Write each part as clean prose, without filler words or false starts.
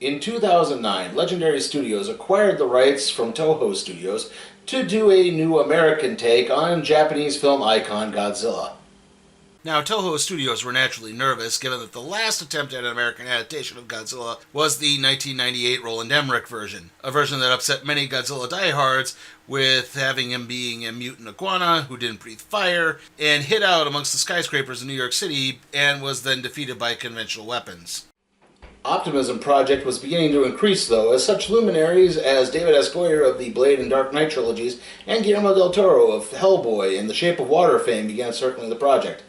In 2009, Legendary Studios acquired the rights from Toho Studios to do a new American take on Japanese film icon Godzilla. Now, Toho Studios were naturally nervous, given that the last attempt at an American adaptation of Godzilla was the 1998 Roland Emmerich version, a version that upset many Godzilla diehards, with having him being a mutant iguana who didn't breathe fire, and hid out amongst the skyscrapers in New York City, and was then defeated by conventional weapons. Optimism Project was beginning to increase, though, as such luminaries as David S. Goyer of the Blade and Dark Knight trilogies and Guillermo del Toro of Hellboy and The Shape of Water fame began circling the project.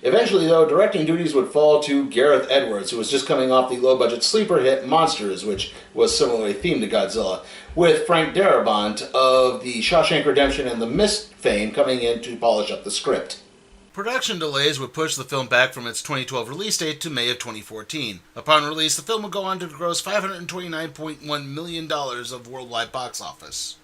Eventually, though, directing duties would fall to Gareth Edwards, who was just coming off the low-budget sleeper hit Monsters, which was similarly themed to Godzilla, with Frank Darabont of the Shawshank Redemption and The Mist fame coming in to polish up the script. Production delays would push the film back from its 2012 release date to May of 2014. Upon release, the film would go on to gross $529.1 million of worldwide box office.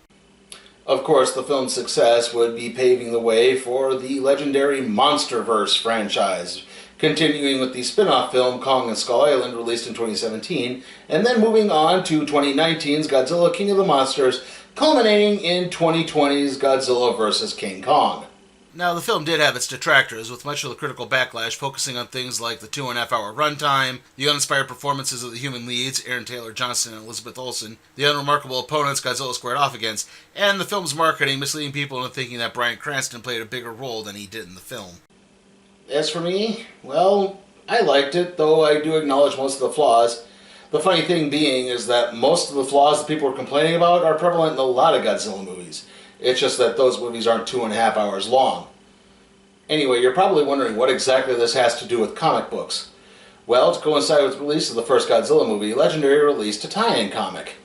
Of course, the film's success would be paving the way for the legendary Monsterverse franchise, continuing with the spin-off film Kong and Skull Island, released in 2017, and then moving on to 2019's Godzilla King of the Monsters, culminating in 2020's Godzilla vs. King Kong. Now, the film did have its detractors, with much of the critical backlash focusing on things like the 2.5-hour runtime, the uninspired performances of the human leads, Aaron Taylor Johnson and Elizabeth Olsen, the unremarkable opponents Godzilla squared off against, and the film's marketing misleading people into thinking that Bryan Cranston played a bigger role than he did in the film. As for me, well, I liked it, though I do acknowledge most of the flaws. The funny thing being is that most of the flaws that people are complaining about are prevalent in a lot of Godzilla movies. It's just that those movies aren't 2.5 hours long. Anyway, you're probably wondering what exactly this has to do with comic books. Well, to coincide with the release of the first Godzilla movie, Legendary released a tie-in comic.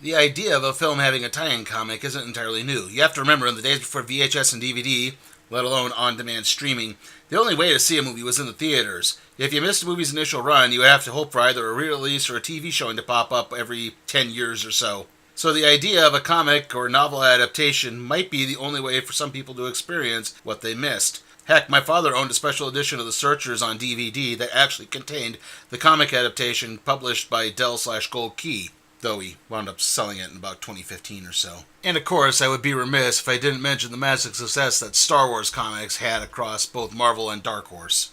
The idea of a film having a tie-in comic isn't entirely new. You have to remember, in the days before VHS and DVD, let alone on-demand streaming, the only way to see a movie was in the theaters. If you missed a movie's initial run, you would have to hope for either a re-release or a TV showing to pop up every 10 years or so. So the idea of a comic or novel adaptation might be the only way for some people to experience what they missed. Heck, my father owned a special edition of The Searchers on DVD that actually contained the comic adaptation published by Dell/Gold Key, though he wound up selling it in about 2015 or so. And of course, I would be remiss if I didn't mention the massive success that Star Wars comics had across both Marvel and Dark Horse.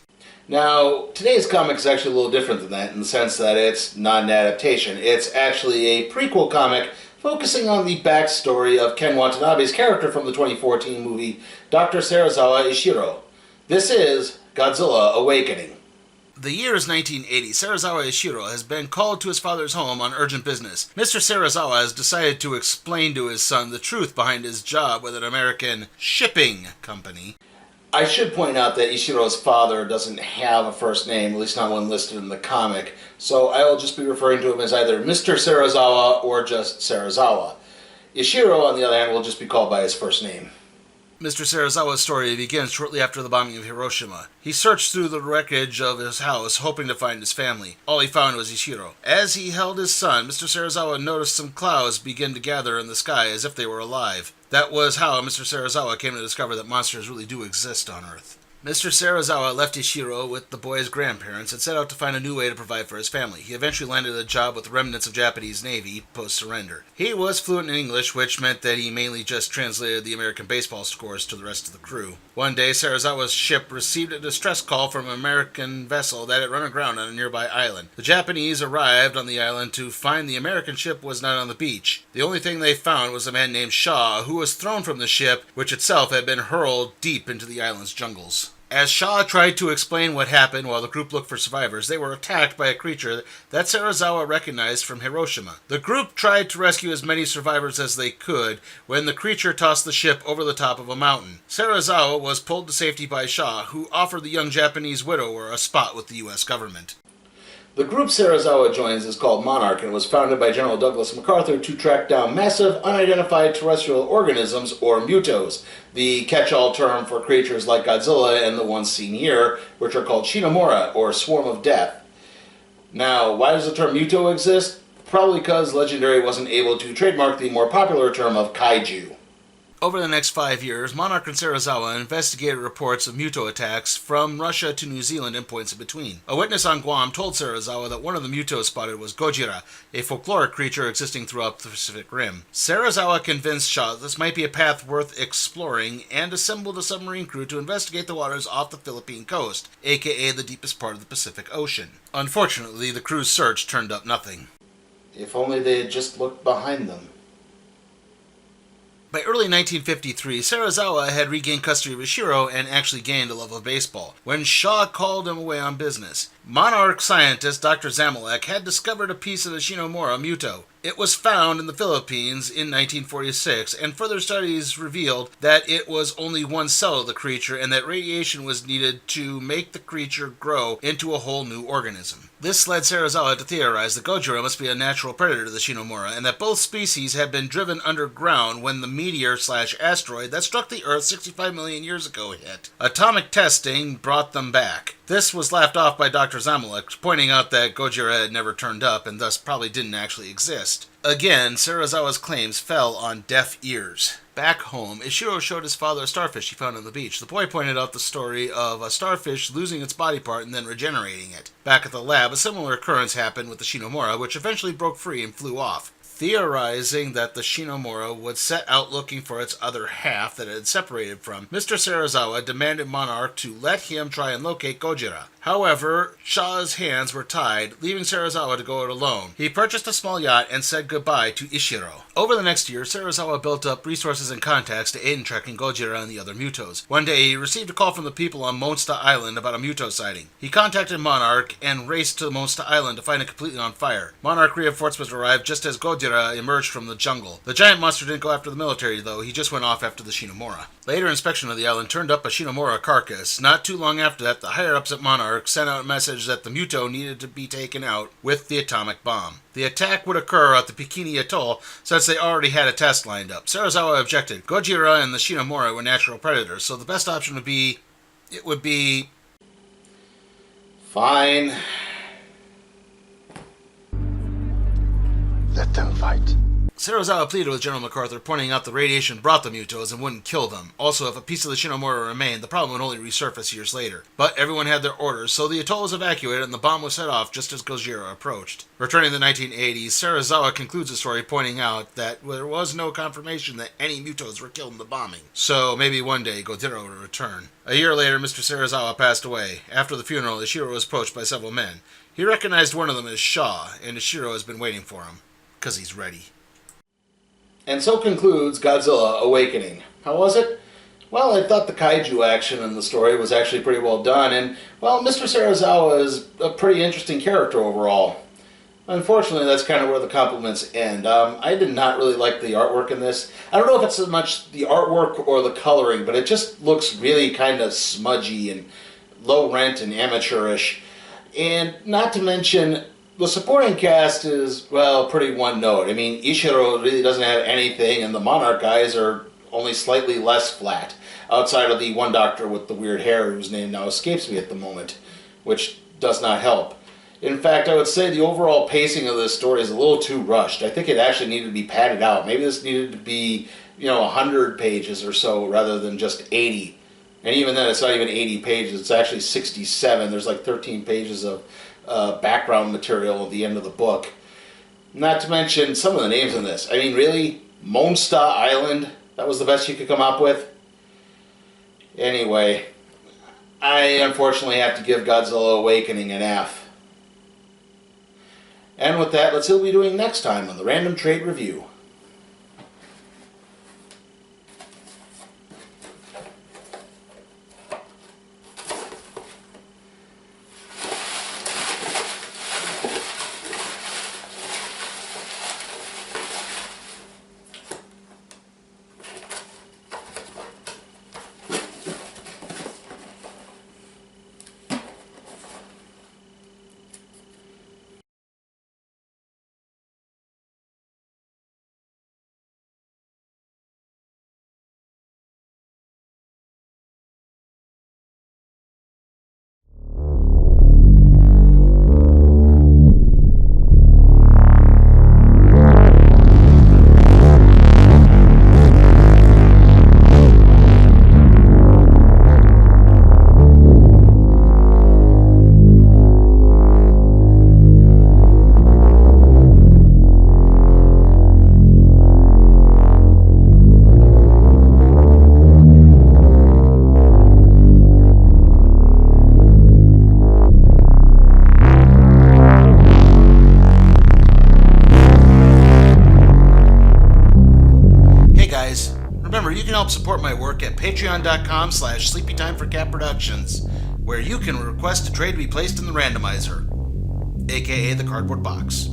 Now, today's comic is actually a little different than that in the sense that it's not an adaptation. It's actually a prequel comic focusing on the backstory of Ken Watanabe's character from the 2014 movie Dr. Serizawa Ishiro. This is Godzilla Awakening. The year is 1980. Serizawa Ishiro has been called to his father's home on urgent business. Mr. Serizawa has decided to explain to his son the truth behind his job with an American shipping company. I should point out that Ishiro's father doesn't have a first name, at least not one listed in the comic, so I will just be referring to him as either Mr. Serizawa or just Serizawa. Ishiro, on the other hand, will just be called by his first name. Mr. Serizawa's story begins shortly after the bombing of Hiroshima. He searched through the wreckage of his house, hoping to find his family. All he found was Ishiro. As he held his son, Mr. Serizawa noticed some clouds begin to gather in the sky as if they were alive. That was how Mr. Serizawa came to discover that monsters really do exist on Earth. Mr. Serizawa left Ishiro with the boy's grandparents and set out to find a new way to provide for his family. He eventually landed a job with the remnants of Japanese Navy post-surrender. He was fluent in English, which meant that he mainly just translated the American baseball scores to the rest of the crew. One day, Serizawa's ship received a distress call from an American vessel that had run aground on a nearby island. The Japanese arrived on the island to find the American ship was not on the beach. The only thing they found was a man named Shaw, who was thrown from the ship, which itself had been hurled deep into the island's jungles. As Shaw tried to explain what happened while the group looked for survivors, they were attacked by a creature that Serizawa recognized from Hiroshima. The group tried to rescue as many survivors as they could when the creature tossed the ship over the top of a mountain. Serizawa was pulled to safety by Shaw, who offered the young Japanese widower a spot with the U.S. government. The group Serizawa joins is called Monarch and was founded by General Douglas MacArthur to track down massive, unidentified terrestrial organisms, or mutos, the catch-all term for creatures like Godzilla and the ones seen here, which are called Shinomura, or Swarm of Death. Now, why does the term muto exist? Probably because Legendary wasn't able to trademark the more popular term of kaiju. Over the next 5 years, Monarch and Serizawa investigated reports of Muto attacks from Russia to New Zealand and points in between. A witness on Guam told Serizawa that one of the Mutos spotted was Gojira, a folkloric creature existing throughout the Pacific Rim. Serizawa convinced Shaw that this might be a path worth exploring and assembled a submarine crew to investigate the waters off the Philippine coast, aka the deepest part of the Pacific Ocean. Unfortunately, the crew's search turned up nothing. If only they had just looked behind them. By early 1953, Serizawa had regained custody of Ishiro and actually gained a love of baseball, when Shaw called him away on business. Monarch scientist Dr. Zamalek had discovered a piece of the Shinomura Muto. It was found in the Philippines in 1946, and further studies revealed that it was only one cell of the creature and that radiation was needed to make the creature grow into a whole new organism. This led Serizawa to theorize that Gojira must be a natural predator to the Shinomura, and that both species had been driven underground when the meteor/asteroid that struck the Earth 65 million years ago hit. Atomic testing brought them back. This was laughed off by Dr. Zamalek, pointing out that Gojira had never turned up and thus probably didn't actually exist. Again, Serizawa's claims fell on deaf ears. Back home, Ishiro showed his father a starfish he found on the beach. The boy pointed out the story of a starfish losing its body part and then regenerating it. Back at the lab, a similar occurrence happened with the Shinomura, which eventually broke free and flew off. Theorizing that the Shinomura would set out looking for its other half that it had separated from, Mr. Serizawa demanded Monarch to let him try and locate Gojira. However, Shaw's hands were tied, leaving Serizawa to go it alone. He purchased a small yacht and said goodbye to Ishiro. Over the next year, Serizawa built up resources and contacts to aid in tracking Gojira and the other Mutos. One day, he received a call from the people on Monsta Island about a Muto sighting. He contacted Monarch and raced to Monsta Island to find it completely on fire. Monarch reinforcements arrived just as Gojira emerged from the jungle. The giant monster didn't go after the military, though. He just went off after the Shinomura. Later inspection of the island turned up a Shinomura carcass. Not too long after that, the higher-ups at Monarch sent out a message that the Muto needed to be taken out with the atomic bomb. The attack would occur at the Bikini Atoll since they already had a test lined up. Serizawa objected. Gojira and the Shinomura were natural predators, so the best option would be... Fine. Let them fight. Serizawa pleaded with General MacArthur, pointing out the radiation brought the Mutos and wouldn't kill them. Also, if a piece of the Shinomura remained, the problem would only resurface years later. But everyone had their orders, so the atoll was evacuated and the bomb was set off just as Gojira approached. Returning to the 1980s, Serizawa concludes the story pointing out that there was no confirmation that any Mutos were killed in the bombing. So maybe one day Gojira would return. A year later, Mr. Serizawa passed away. After the funeral, Ishiro was approached by several men. He recognized one of them as Shaw, and Ishiro has been waiting for him. 'Cause he's ready. And so concludes Godzilla Awakening. How was it? Well, I thought the kaiju action in the story was actually pretty well done, and, well, Mr. Serizawa is a pretty interesting character overall. Unfortunately, that's kind of where the compliments end. I did not really like the artwork in this. I don't know if it's so much the artwork or the coloring, but it just looks really kind of smudgy and low-rent and amateurish. And not to mention... the supporting cast is, well, pretty one-note. I mean, Ishiro really doesn't have anything, and the Monarch guys are only slightly less flat, outside of the one doctor with the weird hair whose name now escapes me at the moment, which does not help. In fact, I would say the overall pacing of this story is a little too rushed. I think it actually needed to be padded out. Maybe this needed to be, 100 pages or so rather than just 80. And even then, it's not even 80 pages. It's actually 67. There's like 13 pages of background material at the end of the book. Not to mention some of the names in this. I mean, really? Monsta Island? That was the best you could come up with? Anyway, I unfortunately have to give Godzilla Awakening an F. And with that, let's see what we'll be doing next time on the Random Trade Review. help support my work at patreon.com/sleepytimeforcatproductions, where you can request a trade to be placed in the randomizer, aka the cardboard box.